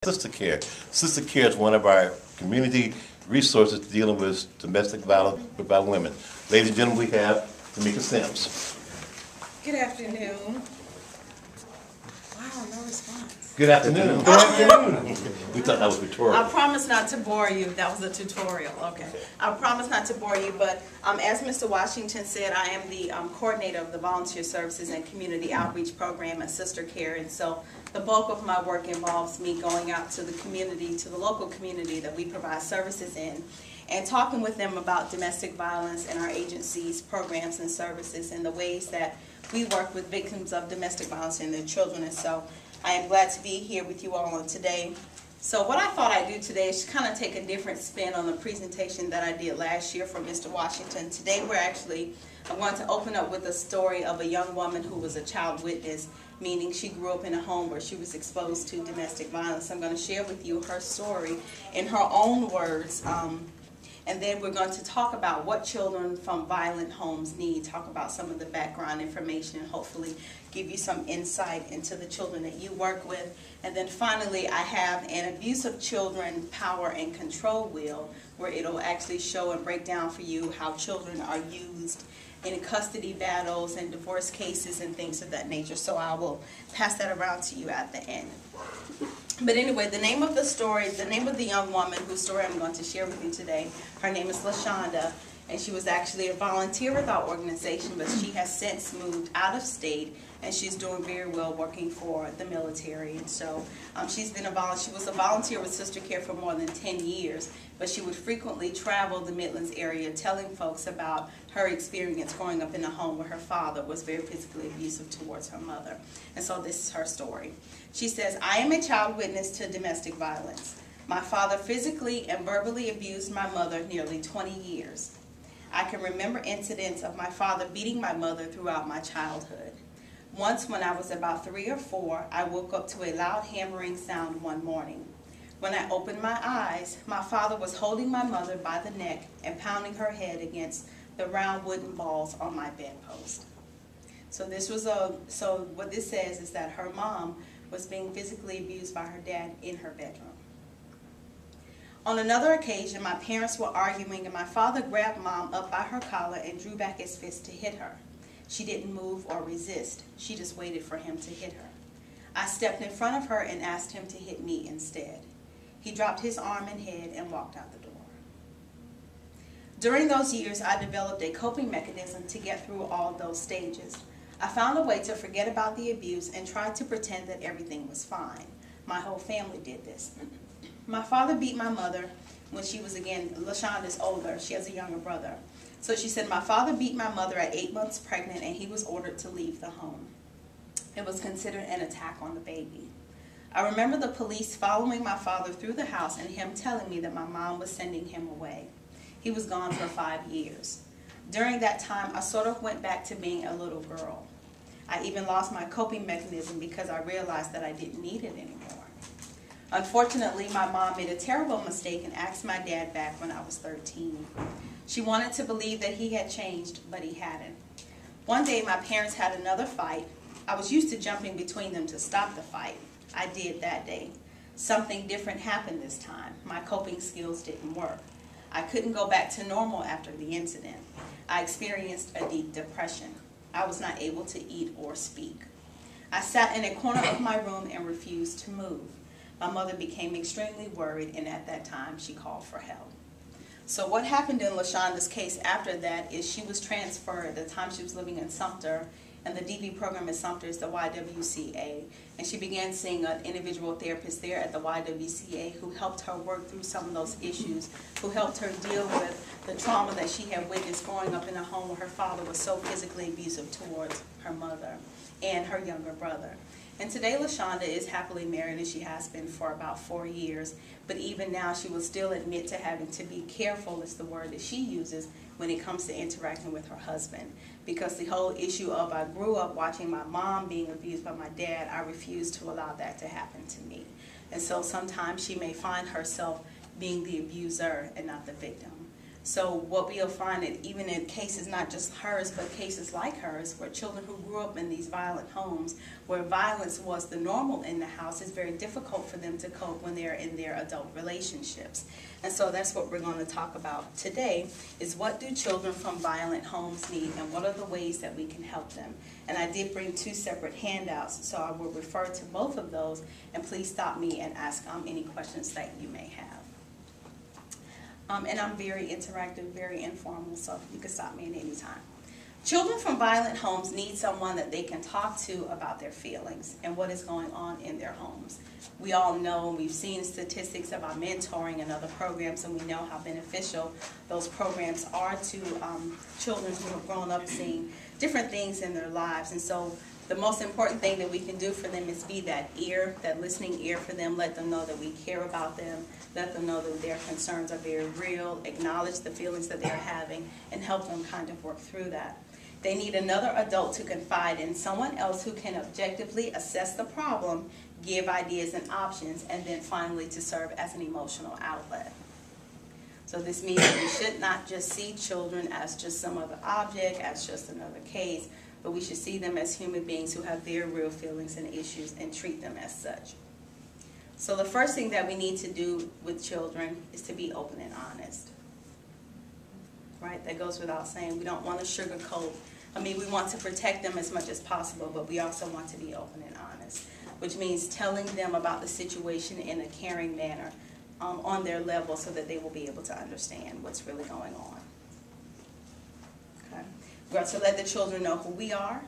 Sister Care. Sister Care is one of our community resources dealing with domestic violence by women. Ladies and gentlemen, we have Tamika Sims. Good afternoon. Wow, no response. Good afternoon. Good afternoon. We thought that was rhetorical. I promise not to bore you. That was a tutorial. Okay. I promise not to bore you, but as Mr. Washington said, I am the coordinator of the Volunteer Services and Community Outreach Program at Sister Care, and so the bulk of my work involves me going out to the community, to the local community that we provide services in, and talking with them about domestic violence and our agency's programs and services and the ways that we work with victims of domestic violence and their children. And so I am glad to be here with you all today. So what I thought I'd do today is kind of take a different spin on the presentation that I did last year for Mr. Washington. Today I'm going to open up with a story of a young woman who was a child witness, meaning she grew up in a home where she was exposed to domestic violence. I'm going to share with you her story in her own words, and then we're going to talk about what children from violent homes need, talk about some of the background information, and hopefully give you some insight into the children that you work with. And then finally, I have an abuse of children power and control wheel, where it'll actually show and break down for you how children are used in custody battles and divorce cases and things of that nature. So I will pass that around to you at the end. But anyway, the name of the story, the name of the young woman whose story I'm going to share with you today, her name is LaShonda, and she was actually a volunteer with our organization, but she has since moved out of state, and she's doing very well working for the military. And so she was a volunteer with Sister Care for more than 10 years, but she would frequently travel the Midlands area telling folks about her experience growing up in a home where her father was very physically abusive towards her mother. And so this is her story. She says, "I am a child witness to domestic violence. My father physically and verbally abused my mother nearly 20 years. I can remember incidents of my father beating my mother throughout my childhood. Once when I was about 3 or 4, I woke up to a loud hammering sound one morning. When I opened my eyes, my father was holding my mother by the neck and pounding her head against the round wooden balls on my bedpost." So what this says is that her mom was being physically abused by her dad in her bedroom. On another occasion, my parents were arguing and my father grabbed mom up by her collar and drew back his fist to hit her. She didn't move or resist. She just waited for him to hit her. I stepped in front of her and asked him to hit me instead. He dropped his arm and head and walked out the door. During those years, I developed a coping mechanism to get through all those stages. I found a way to forget about the abuse and tried to pretend that everything was fine. My whole family did this. My father beat my mother when she was, again, LaShonda's older. She has a younger brother. So she said, my father beat my mother at 8 months pregnant and he was ordered to leave the home. It was considered an attack on the baby. I remember the police following my father through the house and him telling me that my mom was sending him away. He was gone for 5 years. During that time, I sort of went back to being a little girl. I even lost my coping mechanism because I realized that I didn't need it anymore. Unfortunately, my mom made a terrible mistake and asked my dad back when I was 13. She wanted to believe that he had changed, but he hadn't. One day, my parents had another fight. I was used to jumping between them to stop the fight. I did that day. Something different happened this time. My coping skills didn't work. I couldn't go back to normal after the incident. I experienced a deep depression. I was not able to eat or speak. I sat in a corner of my room and refused to move. My mother became extremely worried, and at that time, she called for help. So what happened in LaShonda's case after that is she was transferred at the time she was living in Sumter, and the DV program in Sumter is the YWCA. And she began seeing an individual therapist there at the YWCA who helped her work through some of those issues, who helped her deal with the trauma that she had witnessed growing up in a home where her father was so physically abusive towards her mother and her younger brother. And today LaShonda is happily married, and she has been for about 4 years. But even now, she will still admit to having to be careful, is the word that she uses, when it comes to interacting with her husband. Because the whole issue of I grew up watching my mom being abused by my dad, I refuse to allow that to happen to me. And so sometimes she may find herself being the abuser and not the victim. So what we'll find that even in cases, not just hers, but cases like hers, where children who grew up in these violent homes, where violence was the normal in the house, it's very difficult for them to cope when they're in their adult relationships. And so that's what we're going to talk about today, is what do children from violent homes need, and what are the ways that we can help them. And I did bring 2 separate handouts, so I will refer to both of those, and please stop me and ask any questions that you may have. And I'm very interactive, very informal, so you can stop me at any time. Children from violent homes need someone that they can talk to about their feelings and what is going on in their homes. We all know, we've seen statistics about mentoring and other programs, and we know how beneficial those programs are to children who have grown up seeing different things in their lives. And so the most important thing that we can do for them is be that ear, that listening ear for them, let them know that we care about them, let them know that their concerns are very real, acknowledge the feelings that they're having, and help them kind of work through that. They need another adult to confide in, someone else who can objectively assess the problem, give ideas and options, and then finally to serve as an emotional outlet. So this means that we should not just see children as just some other object, as just another case, but we should see them as human beings who have their real feelings and issues and treat them as such. So the first thing that we need to do with children is to be open and honest. Right? That goes without saying. We don't want to sugarcoat. I mean, we want to protect them as much as possible, but we also want to be open and honest, which means telling them about the situation in a caring manner on their level so that they will be able to understand what's really going on. Okay? We're going to let the children know who we are,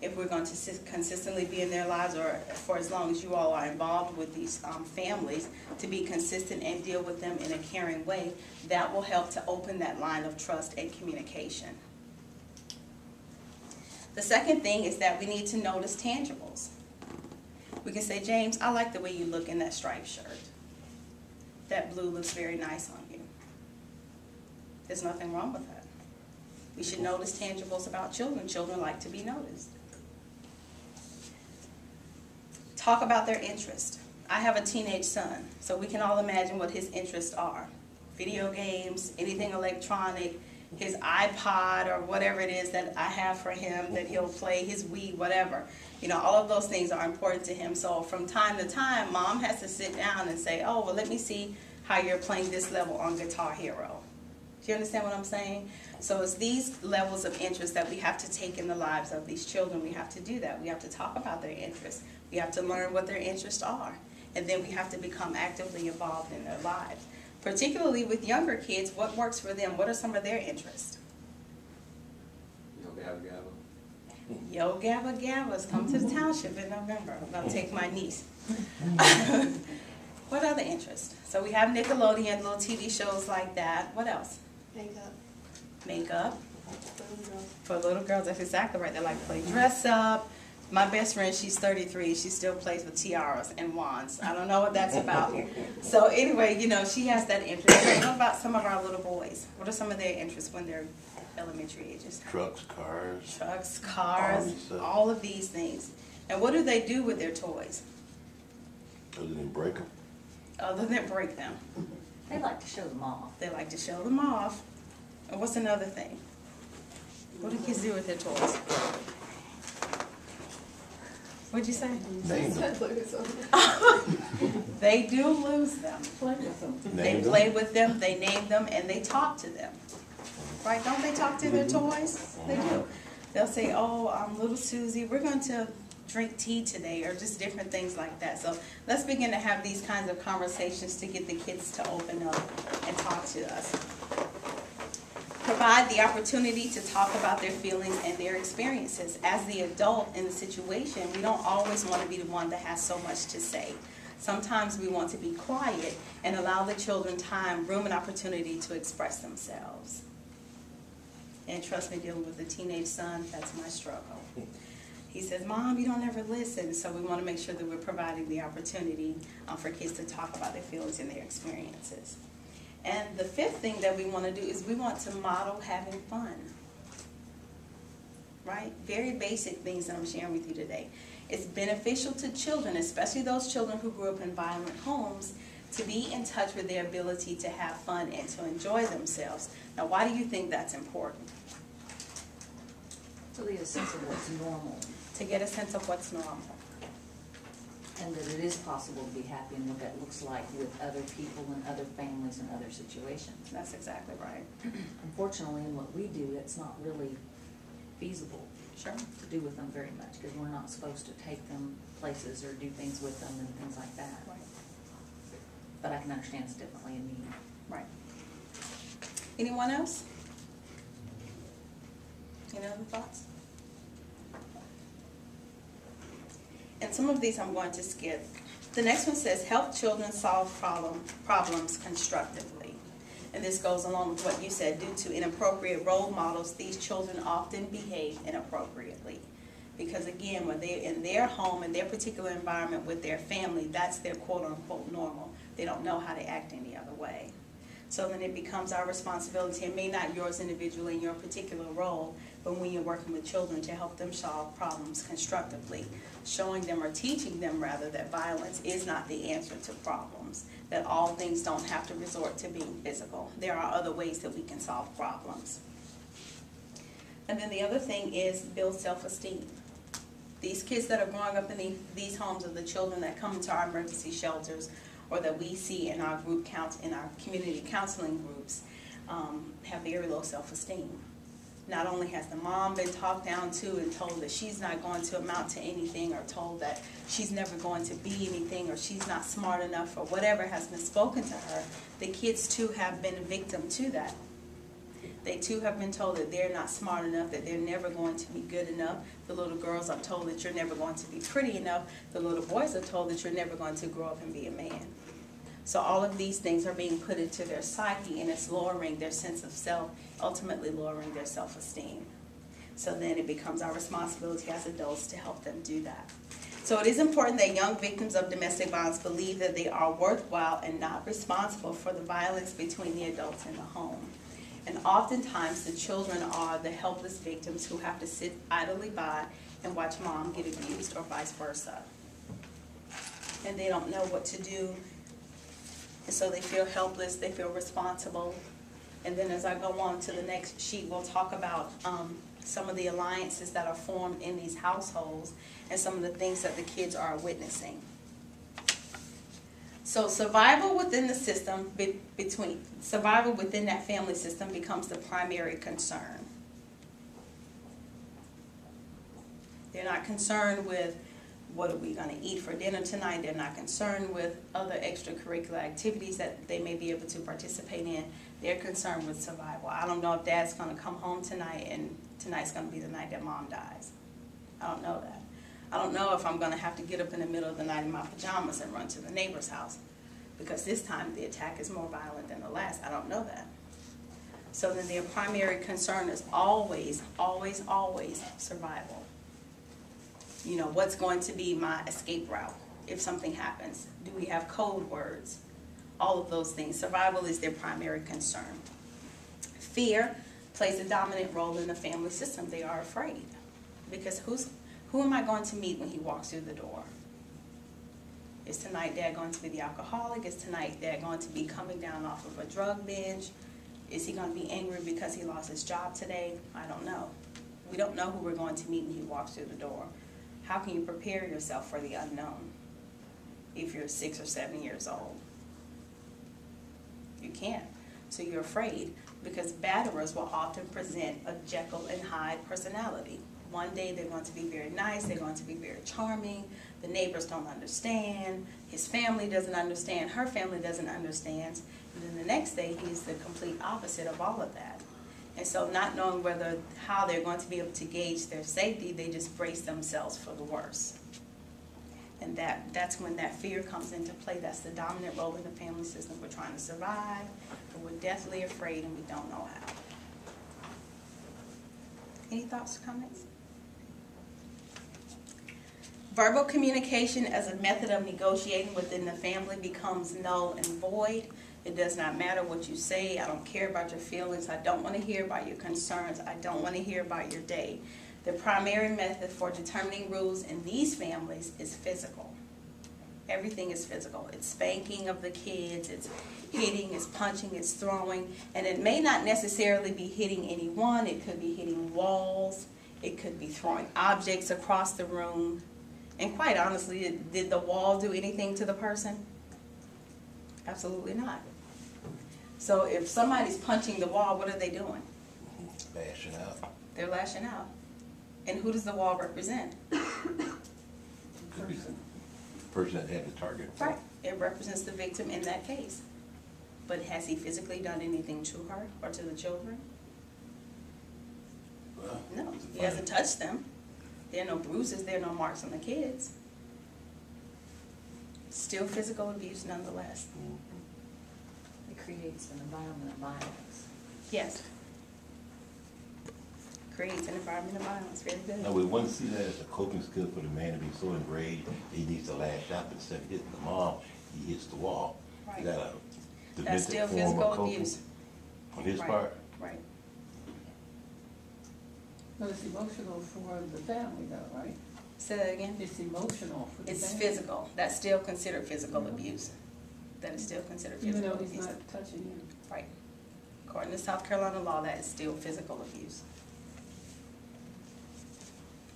if we're going to consistently be in their lives, or for as long as you all are involved with these families, to be consistent and deal with them in a caring way. That will help to open that line of trust and communication. The second thing is that we need to notice tangibles. We can say, James, I like the way you look in that striped shirt. That blue looks very nice on you. There's nothing wrong with that. We should notice tangibles about children. Children like to be noticed. Talk about their interest. I have a teenage son, so we can all imagine what his interests are. Video games, anything electronic, his iPod or whatever it is that I have for him that he'll play, his Wii, whatever. You know, all of those things are important to him. So from time to time, Mom has to sit down and say, oh, well, let me see how you're playing this level on Guitar Hero. Do you understand what I'm saying? So it's these levels of interest that we have to take in the lives of these children. We have to do that. We have to talk about their interests. We have to learn what their interests are. And then we have to become actively involved in their lives. Particularly with younger kids, what works for them? What are some of their interests? Yo Gabba Gabba. Yo Gabba Gabba's come to the township in November. I'm going to take my niece. What other interests? So we have Nickelodeon, little TV shows like that. What else? Makeup. Makeup. For little girls. For little girls, that's exactly right. They like to play dress up. My best friend, she's 33. She still plays with tiaras and wands. I don't know what that's about. So anyway, you know, she has that interest. What about some of our little boys? What are some of their interests when they're elementary ages? Trucks, cars. Trucks, cars, all of these things. And what do they do with their toys? Other than break them. Other than break them. They like to show them off. They like to show them off. And what's another thing? What do kids do with their toys? What'd you say? Name them. They do lose them. Play with them. They Name them. play with them, they name them, and they talk to them. Right? Don't they talk to their toys? They do. They'll say, oh, little Susie, we're going to drink tea today, or just different things like that. So let's begin to have these kinds of conversations to get the kids to open up and talk to us. Provide the opportunity to talk about their feelings and their experiences. As the adult in the situation, we don't always want to be the one that has so much to say. Sometimes we want to be quiet and allow the children time, room, and opportunity to express themselves. And trust me, dealing with a teenage son, that's my struggle. He says, Mom, you don't ever listen. So we want to make sure that we're providing the opportunity for kids to talk about their feelings and their experiences. And the fifth thing that we want to do is we want to model having fun. Right? Very basic things that I'm sharing with you today. It's beneficial to children, especially those children who grew up in violent homes, to be in touch with their ability to have fun and to enjoy themselves. Now, why do you think that's important? So they get a sense of what's normal, To get a sense of what's normal. and that it is possible to be happy and what that looks like with other people and other families and other situations. That's exactly right. Unfortunately, in what we do, it's not really feasible Sure. to do with them very much, because we're not supposed to take them places or do things with them and things like that. Right. But I can understand it's differently in me. Right. Anyone else? Any other thoughts? And some of these I'm going to skip. The next one says, help children solve problems constructively. And this goes along with what you said. Due to inappropriate role models, these children often behave inappropriately. Because again, when they're in their home, in their particular environment with their family, that's their quote-unquote normal. They don't know how to act any other way. So then it becomes our responsibility, and may not yours individually in your particular role, but when you're working with children, to help them solve problems constructively, showing them or teaching them rather that violence is not the answer to problems, that all things don't have to resort to being physical. There are other ways that we can solve problems. And then the other thing is build self-esteem. These kids that are growing up in these homes are the children that come into our emergency shelters or that we see in our in our community counseling groups have very low self-esteem. Not only has the mom been talked down to and told that she's not going to amount to anything, or told that she's never going to be anything, or she's not smart enough, or whatever has been spoken to her, the kids too have been a victim to that. They too have been told that they're not smart enough, that they're never going to be good enough. The little girls are told that you're never going to be pretty enough. The little boys are told that you're never going to grow up and be a man. So all of these things are being put into their psyche, and it's lowering their sense of self, ultimately lowering their self-esteem. So then it becomes our responsibility as adults to help them do that. So it is important that young victims of domestic violence believe that they are worthwhile and not responsible for the violence between the adults in the home. And oftentimes the children are the helpless victims who have to sit idly by and watch mom get abused, or vice versa. And they don't know what to do. And so they feel helpless, they feel responsible. And then as I go on to the next sheet, we'll talk about some of the alliances that are formed in these households and some of the things that the kids are witnessing. So survival within the system, survival within that family system becomes the primary concern. They're not concerned with what are we going to eat for dinner tonight. They're not concerned with other extracurricular activities that they may be able to participate in. They're concerned with survival. I don't know if dad's going to come home tonight and tonight's going to be the night that mom dies. I don't know that. I don't know if I'm going to have to get up in the middle of the night in my pajamas and run to the neighbor's house, because this time the attack is more violent than the last. I don't know that. So then their primary concern is always, always, always survival. You know, what's going to be my escape route if something happens? Do we have code words? All of those things. Survival is their primary concern. Fear plays a dominant role in the family system. They are afraid. Because who am I going to meet when he walks through the door? Is tonight dad going to be the alcoholic? Is tonight dad going to be coming down off of a drug binge? Is he going to be angry because he lost his job today? I don't know. We don't know who we're going to meet when he walks through the door. How can you prepare yourself for the unknown if you're 6 or 7 years old? You can't. So you're afraid, because batterers will often present a Jekyll and Hyde personality. One day they're going to be very nice, they're going to be very charming, the neighbors don't understand, his family doesn't understand, her family doesn't understand, and then the next day he's the complete opposite of all of that. And so not knowing how they're going to be able to gauge their safety, they just brace themselves for the worst. And that's when that fear comes into play. That's the dominant role in the family system. We're trying to survive, but we're deathly afraid and we don't know how. Any thoughts or comments? Verbal communication as a method of negotiating within the family becomes null and void. It does not matter what you say. I don't care about your feelings. I don't want to hear about your concerns. I don't want to hear about your day. The primary method for determining rules in these families is physical. Everything is physical. It's spanking of the kids, it's hitting, it's punching, it's throwing, and it may not necessarily be hitting anyone. It could be hitting walls, it could be throwing objects across the room. And quite honestly, did the wall do anything to the person? Absolutely not. So if somebody's punching the wall, what are they doing? Bashing out. They're lashing out. And who does the wall represent? Could be the person that had the target. Right. It represents the victim in that case. But has he physically done anything to her or to the children? Well, No. it's a He hasn't touched them. There are no bruises, there are no marks on the kids. Still physical abuse nonetheless. It creates an environment of violence. Yes. Creates an environment of violence. Very good. Now, we want to see that as a coping skill for the man to be so enraged, he needs to lash out. Instead of hitting the mom, he hits the wall. Right. Is that a That's still demented form of physical coping abuse. on his Right. part? Right. But it's emotional for the family though, right? Say that again. It's emotional for the It's family. physical. That's still considered physical abuse. That is still considered Even physical though he's abuse. not touching you. Right. According to South Carolina law, that is still physical abuse.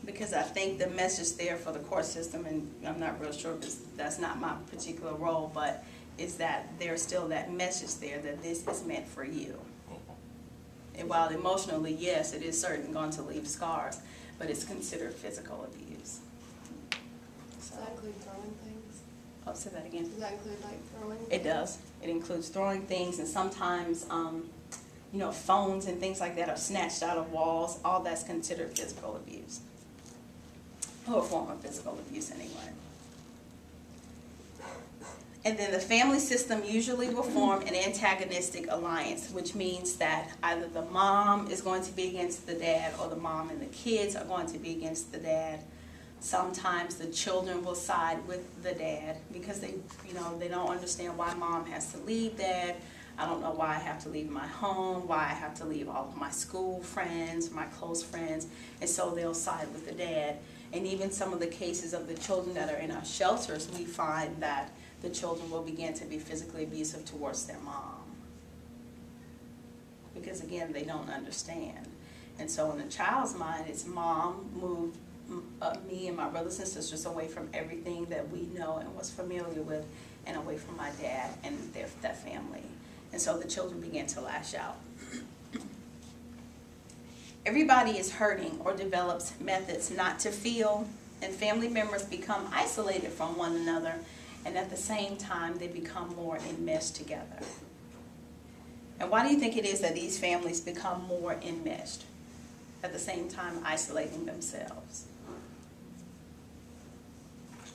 Because I think the message there for the court system, and I'm not real sure because that's not my particular role, but is that there's still that message there that this is meant for you. And while emotionally, yes, it is certainly going to leave scars, but it's considered physical abuse. Does that include throwing things? I'll say that again. Does that include like throwing? It does. It includes throwing things, and sometimes, you know, phones and things like that are snatched out of walls. All that's considered physical abuse. Or a form of physical abuse anyway. And then the family system usually will form an antagonistic alliance, which means that either the mom is going to be against the dad or the mom and the kids are going to be against the dad. Sometimes the children will side with the dad because they, you know, they don't understand why mom has to leave dad. I don't know why I have to leave my home, why I have to leave all of my school friends, my close friends, and so they'll side with the dad. And even some of the cases of the children that are in our shelters, we find that the children will begin to be physically abusive towards their mom. Because again, they don't understand. And so in the child's mind, it's mom moved me and my brothers and sisters away from everything that we know and was familiar with, and away from my dad and that family. And so the children began to lash out. Everybody is hurting or develops methods not to feel, and family members become isolated from one another, and at the same time they become more enmeshed together. And why do you think it is that these families become more enmeshed, at the same time isolating themselves?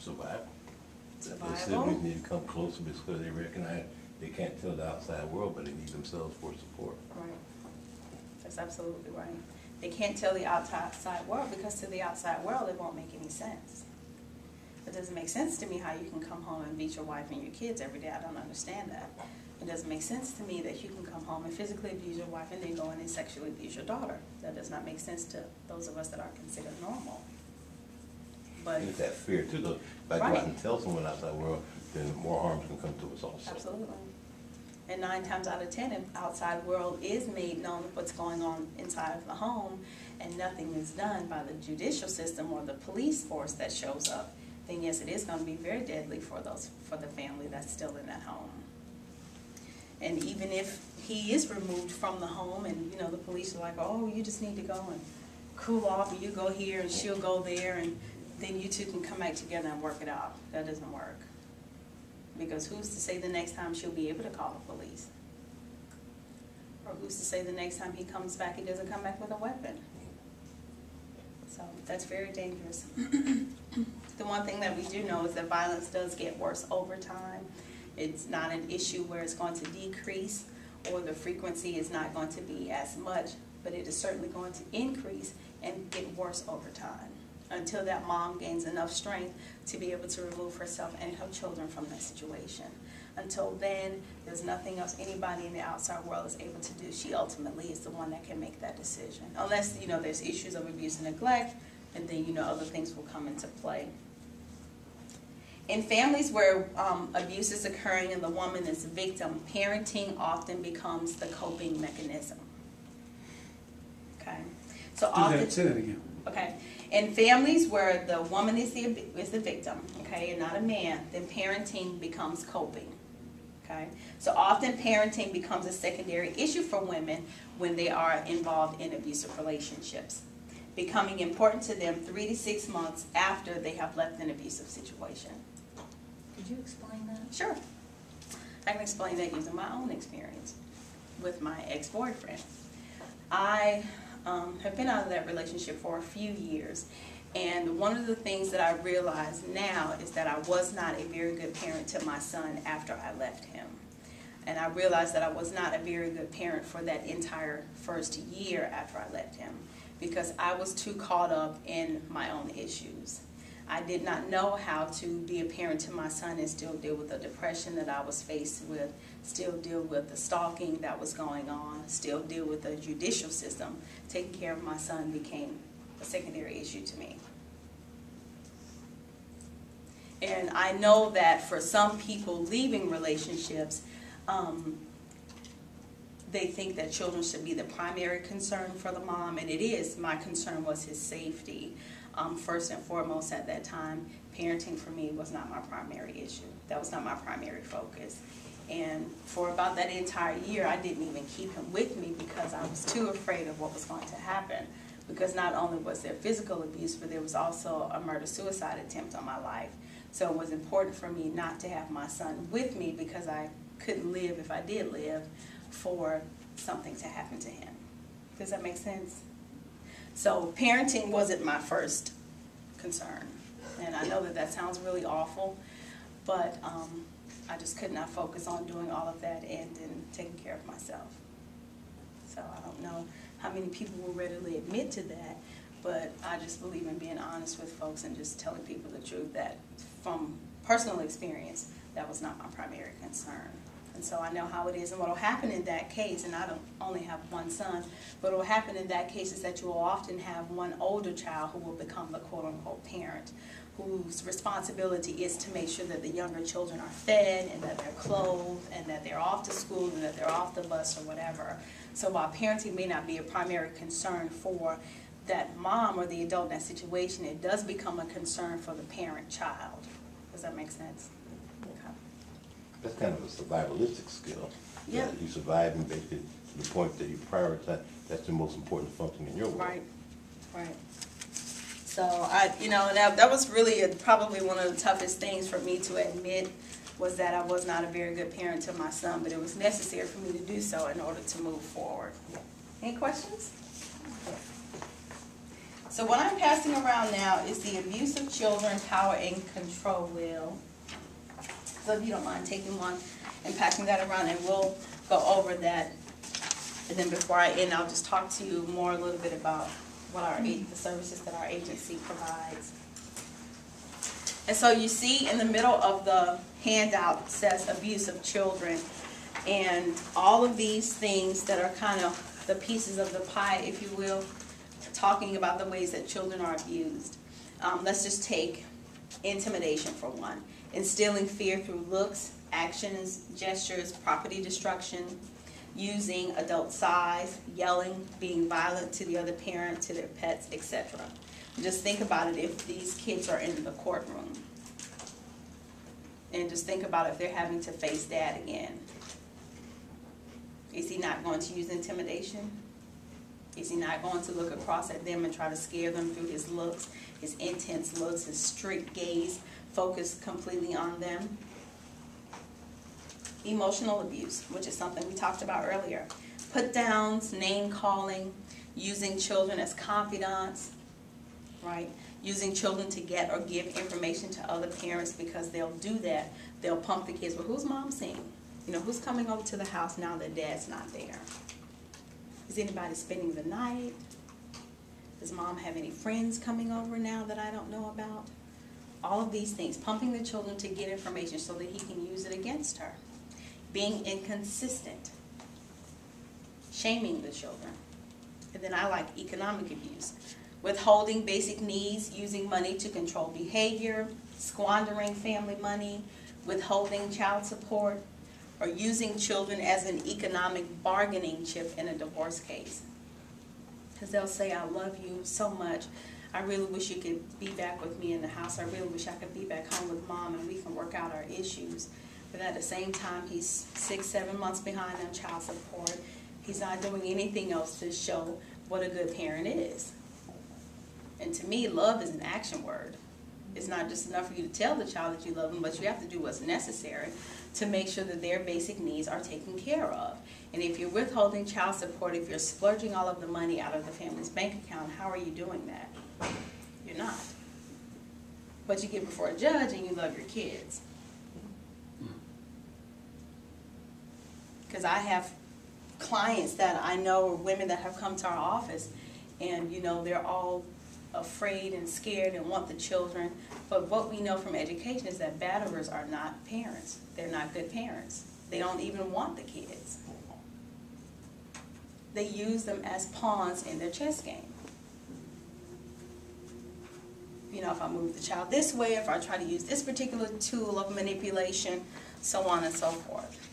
Survival. The Survival? siblings need to come closer because they recognize they can't tell the outside world, but they need themselves for support. Right. That's absolutely right. They can't tell the outside world because to the outside world it won't make any sense. It doesn't make sense to me how you can come home and beat your wife and your kids every day. I don't understand that. It doesn't make sense to me that you can come home and physically abuse your wife and then go in and sexually abuse your daughter. That does not make sense to those of us that are considered normal. But And it's that fear too, though. If I go out and tell someone outside world, then more harm can come to us also. absolutely. And 9 times out of 10, the outside world is made known of what's going on inside of the home, and nothing is done by the judicial system or the police force that shows up, then yes, it is going to be very deadly for the family that's still in that home. And even if he is removed from the home, and you know the police are like, oh, you just need to go and cool off, and you go here, and she'll go there, and then you two can come back together and work it out. That doesn't work. Because who's to say the next time she'll be able to call the police? Or who's to say the next time he comes back, he doesn't come back with a weapon? So that's very dangerous. The one thing that we do know is that violence does get worse over time. It's not an issue where it's going to decrease or the frequency is not going to be as much, but it is certainly going to increase and get worse over time, until that mom gains enough strength to be able to remove herself and her children from that situation. Until then, there's nothing else anybody in the outside world is able to do. She ultimately is the one that can make that decision. Unless, you know, there's issues of abuse and neglect, and then, you know, other things will come into play. In families where abuse is occurring and the woman is a victim, parenting often becomes the coping mechanism. Okay, so often. Say that again. Okay, in families where the woman is the victim, okay, and not a man, then parenting becomes coping. Okay, so often parenting becomes a secondary issue for women when they are involved in abusive relationships, becoming important to them 3 to 6 months after they have left an abusive situation. Could you explain that? Sure. I can explain that using my own experience with my ex-boyfriend. I have been out of that relationship for a few years, and one of the things that I realize now is that I was not a very good parent to my son after I left him. And I realized that I was not a very good parent for that entire first year after I left him, because I was too caught up in my own issues. I did not know how to be a parent to my son and still deal with the depression that I was faced with, still deal with the stalking that was going on, still deal with the judicial system. Taking care of my son became a secondary issue to me. And I know that for some people leaving relationships, they think that children should be the primary concern for the mom, and it is. My concern was his safety. First and foremost at that time, parenting for me was not my primary issue. That was not my primary focus. And for about that entire year, I didn't even keep him with me because I was too afraid of what was going to happen. Because not only was there physical abuse, but there was also a murder-suicide attempt on my life. So it was important for me not to have my son with me because I couldn't live, if I did live, for something to happen to him. Does that make sense? So parenting wasn't my first concern. And I know that that sounds really awful, but I just could not focus on doing all of that and then taking care of myself. So I don't know how many people will readily admit to that, but I just believe in being honest with folks and just telling people the truth that from personal experience, that was not my primary concern. And so I know how it is, and what will happen in that case, and I don't only have one son, but what will happen in that case is that you will often have one older child who will become the quote-unquote parent, whose responsibility is to make sure that the younger children are fed and that they're clothed and that they're off to school and that they're off the bus or whatever. So while parenting may not be a primary concern for that mom or the adult in that situation, it does become a concern for the parent-child. Does that make sense? Okay. That's kind of a survivalistic skill. Yeah. That you survive and basically to the point that you prioritize, that's the most important function in your world. Right, right. So that was really probably one of the toughest things for me to admit, was that I was not a very good parent to my son, but it was necessary for me to do so in order to move forward. Any questions? So what I'm passing around now is the Abuse of Children Power and Control Wheel. So if you don't mind taking one and passing that around, and we'll go over that. And then before I end, I'll just talk to you more a little bit about what the services that our agency provides. And so you see in the middle of the handout says abuse of children, and all of these things that are kind of the pieces of the pie, if you will, talking about the ways that children are abused. Let's just take intimidation for one. Instilling fear through looks, actions, gestures, property destruction, using adult size, yelling, being violent to the other parent, to their pets, etc. Just think about it if these kids are in the courtroom. And just think about if they're having to face dad again. Is he not going to use intimidation? Is he not going to look across at them and try to scare them through his looks, his intense looks, his strict gaze, focused completely on them? Emotional abuse, which is something we talked about earlier. Put downs, name calling, using children as confidants, right? Using children to get or give information to other parents, because they'll do that. They'll pump the kids, well, who's mom seeing? Who's coming over to the house now that dad's not there? Is anybody spending the night? Does mom have any friends coming over now that I don't know about? All of these things, pumping the children to get information so that he can use it against her. Being inconsistent, shaming the children. And then I like economic abuse, withholding basic needs, using money to control behavior, squandering family money, withholding child support, or using children as an economic bargaining chip in a divorce case. Because they'll say, I love you so much. I really wish you could be back with me in the house. I really wish I could be back home with mom and we can work out our issues. But at the same time, he's 6-7 months behind on child support. He's not doing anything else to show what a good parent is. And to me, love is an action word. It's not just enough for you to tell the child that you love them, but you have to do what's necessary to make sure that their basic needs are taken care of. And if you're withholding child support, if you're splurging all of the money out of the family's bank account, how are you doing that? You're not. But you get before a judge and you love your kids. Because I have clients that I know, or women that have come to our office, and you know, they're all afraid and scared and want the children. But what we know from education is that batterers are not parents. They're not good parents. They don't even want the kids. They use them as pawns in their chess game. You know, if I move the child this way, if I try to use this particular tool of manipulation, so on and so forth.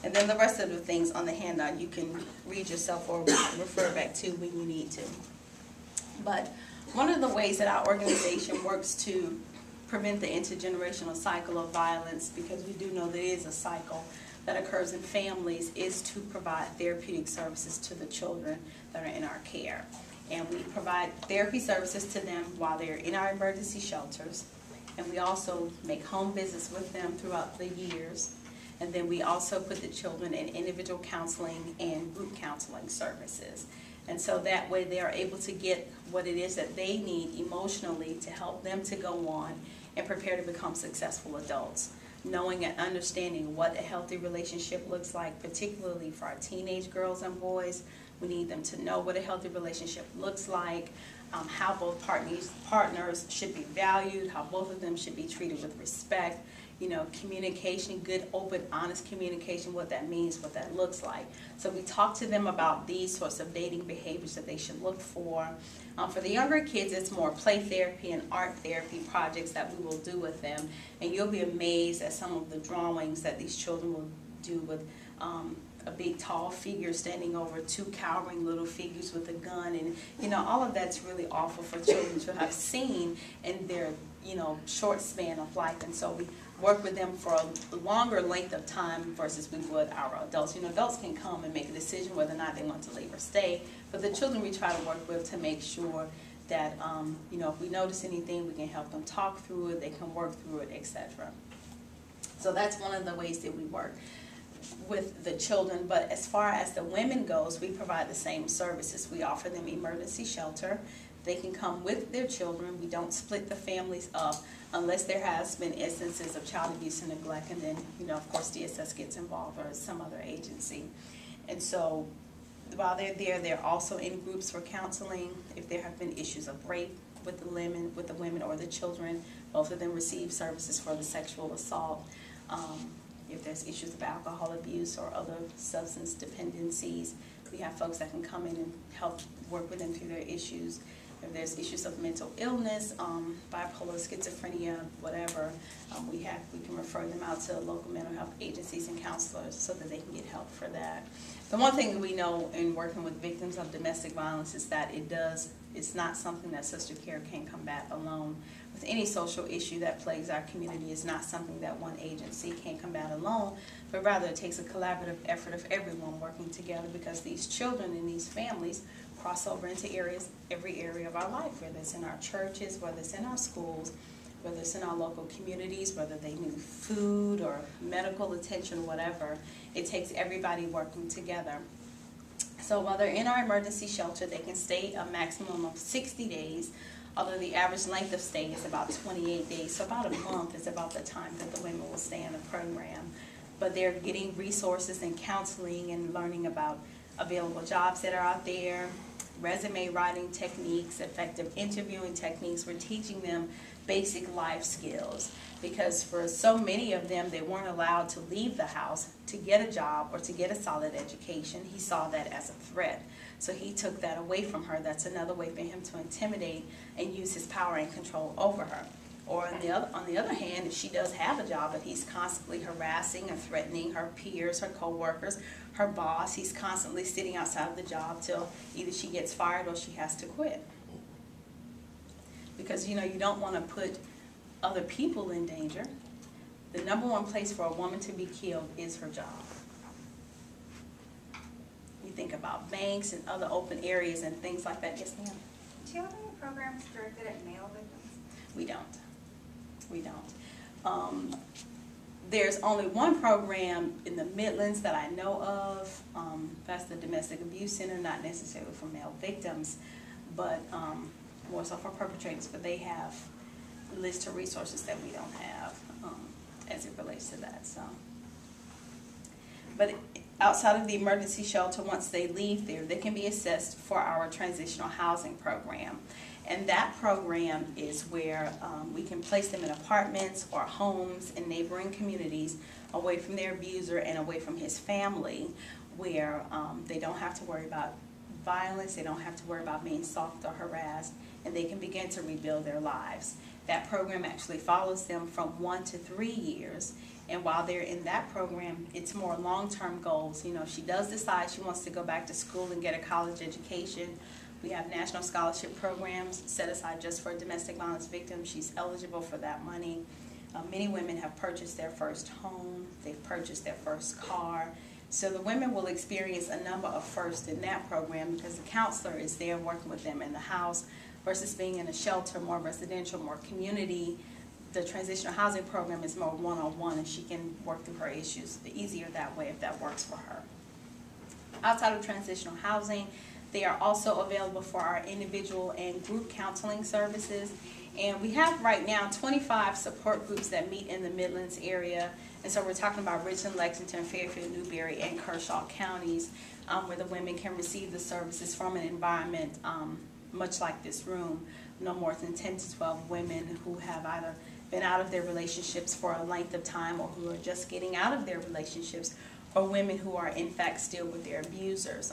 And then the rest of the things on the handout you can read yourself or refer back to when you need to. But one of the ways that our organization works to prevent the intergenerational cycle of violence, because we do know there is a cycle that occurs in families, is to provide therapeutic services to the children that are in our care. And we provide therapy services to them while they're in our emergency shelters. And we also make home visits with them throughout the years. And then we also put the children in individual counseling and group counseling services. And so that way they are able to get what it is that they need emotionally to help them to go on and prepare to become successful adults. Knowing and understanding what a healthy relationship looks like, particularly for our teenage girls and boys. We need them to know what a healthy relationship looks like, how both partners should be valued, how both of them should be treated with respect. You know, communication, good, open, honest communication, what that means, what that looks like. So we talk to them about these sorts of dating behaviors that they should look for. For the younger kids, it's more play therapy and art therapy projects that we will do with them. And you'll be amazed at some of the drawings that these children will do with a big tall figure standing over two cowering little figures with a gun. And, you know, all of that's really awful for children to have seen in their, you know, short span of life. And so we work with them for a longer length of time versus we would our adults. You know, adults can come and make a decision whether or not they want to leave or stay, but the children we try to work with to make sure that, you know, if we notice anything, we can help them talk through it, they can work through it, etc. So that's one of the ways that we work with the children. But as far as the women goes, we provide the same services. We offer them emergency shelter. They can come with their children. We don't split the families up unless there has been instances of child abuse and neglect, and then, you know, of course, DSS gets involved or some other agency. And so while they're there, they're also in groups for counseling. If there have been issues of rape with the women or the children, both of them receive services for the sexual assault. If there's issues of alcohol abuse or other substance dependencies, we have folks that can come in and help work with them through their issues. If there's issues of mental illness, bipolar, schizophrenia, whatever, we can refer them out to local mental health agencies and counselors so that they can get help for that. The one thing that we know in working with victims of domestic violence is that it's not something that Sister Care can combat alone. With any social issue that plagues our community, is not something that one agency can combat alone, but rather it takes a collaborative effort of everyone working together, because these children and these families cross over into every area of our life, whether it's in our churches, whether it's in our schools, whether it's in our local communities, whether they need food or medical attention, whatever. It takes everybody working together. So while they're in our emergency shelter, they can stay a maximum of 60 days, although the average length of stay is about 28 days. So about a month is about the time that the women will stay in the program. But they're getting resources and counseling and learning about available jobs that are out there. resume writing techniques, effective interviewing techniques. We're teaching them basic life skills, because for so many of them, they weren't allowed to leave the house to get a job or to get a solid education. He saw that as a threat. So he took that away from her. That's another way for him to intimidate and use his power and control over her. Or on the other hand, if she does have a job, but he's constantly harassing or threatening her peers, her co-workers, her boss, he's constantly sitting outside of the job till either she gets fired or she has to quit. Because, you know, you don't want to put other people in danger. The number one place for a woman to be killed is her job. You think about banks and other open areas and things like that. Yes, ma'am? Do you have any programs directed at male victims? We don't. We don't. There's only one program in the Midlands that I know of. That's the Domestic Abuse Center, not necessarily for male victims, but more so for perpetrators. But they have a list of resources that we don't have as it relates to that. So, but outside of the emergency shelter, once they leave there, they can be assessed for our transitional housing program. And that program is where we can place them in apartments or homes in neighboring communities away from their abuser and away from his family, where they don't have to worry about violence, they don't have to worry about being stalked or harassed, and they can begin to rebuild their lives. That program actually follows them from 1 to 3 years. And while they're in that program, it's more long-term goals. You know, if she does decide she wants to go back to school and get a college education, we have national scholarship programs set aside just for domestic violence victims. She's eligible for that money. Many women have purchased their first home. They've purchased their first car. So the women will experience a number of firsts in that program because the counselor is there working with them in the house versus being in a shelter, more residential, more community. The transitional housing program is more one-on-one, and she can work through her issues easier that way if that works for her. Outside of transitional housing, they are also available for our individual and group counseling services. And we have right now 25 support groups that meet in the Midlands area. And so we're talking about Richland, Lexington, Fairfield, Newberry, and Kershaw counties, where the women can receive the services from an environment much like this room. No more than 10 to 12 women who have either been out of their relationships for a length of time or who are just getting out of their relationships, or women who are in fact still with their abusers.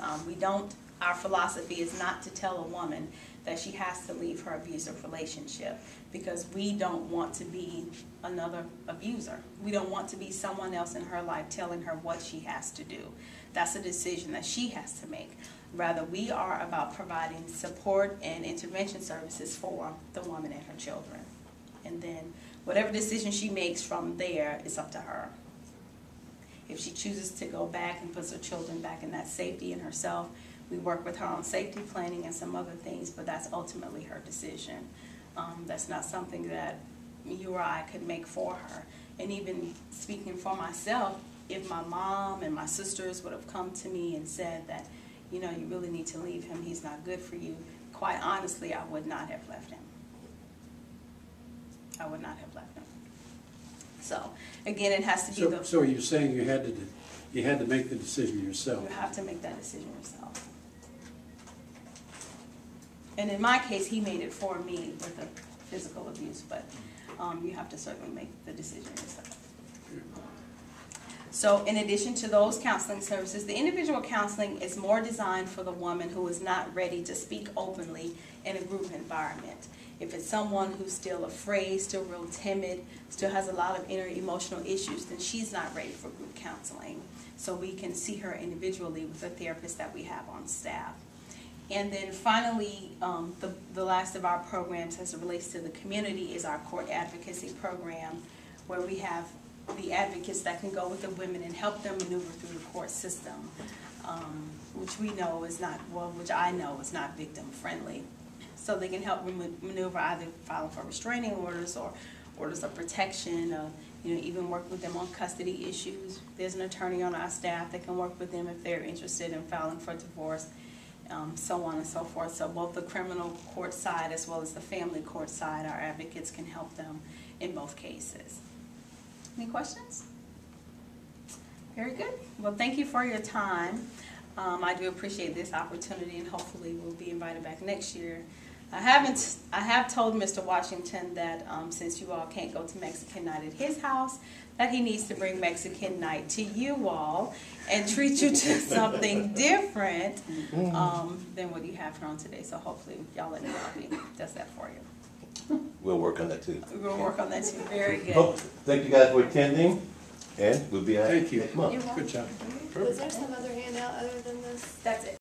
Our philosophy is not to tell a woman that she has to leave her abusive relationship, because we don't want to be another abuser. We don't want to be someone else in her life telling her what she has to do. That's a decision that she has to make. Rather, we are about providing support and intervention services for the woman and her children. And then whatever decision she makes from there is up to her. If she chooses to go back and puts her children back in that safety and herself, we work with her on safety planning and some other things, but that's ultimately her decision. That's not something that you or I could make for her. And even speaking for myself, if my mom and my sisters would have come to me and said that, you know, you really need to leave him, he's not good for you, quite honestly, I would not have left him. I would not have left him. So, again, it has to be So you're saying you had to make the decision yourself? You have to make that decision yourself. And in my case, he made it for me with the physical abuse, but you have to certainly make the decision yourself. So in addition to those counseling services, the individual counseling is more designed for the woman who is not ready to speak openly in a group environment. If it's someone who's still afraid, still real timid, still has a lot of inner emotional issues, then she's not ready for group counseling. So we can see her individually with a therapist that we have on staff. And then finally, the last of our programs as it relates to the community is our court advocacy program, where we have the advocates that can go with the women and help them maneuver through the court system, which we know is not, well, which I know is not victim friendly. So they can help maneuver either filing for restraining orders or orders of protection, you know, even work with them on custody issues. There's an attorney on our staff that can work with them if they're interested in filing for divorce, so on and so forth. So both the criminal court side as well as the family court side, our advocates can help them in both cases. Any questions? Very good. Well, thank you for your time. I do appreciate this opportunity, and hopefully we'll be invited back next year. I have told Mr. Washington that since you all can't go to Mexican night at his house, that he needs to bring Mexican night to you all and treat you to something different than what you have here on today. So hopefully y'all let me know if he does that for you. We'll work on that too. We'll work on that too. Very good. Well, thank you guys for attending, and we'll be out Thank you. next month. You're welcome. Good job. Was there some other handout other than this? That's it.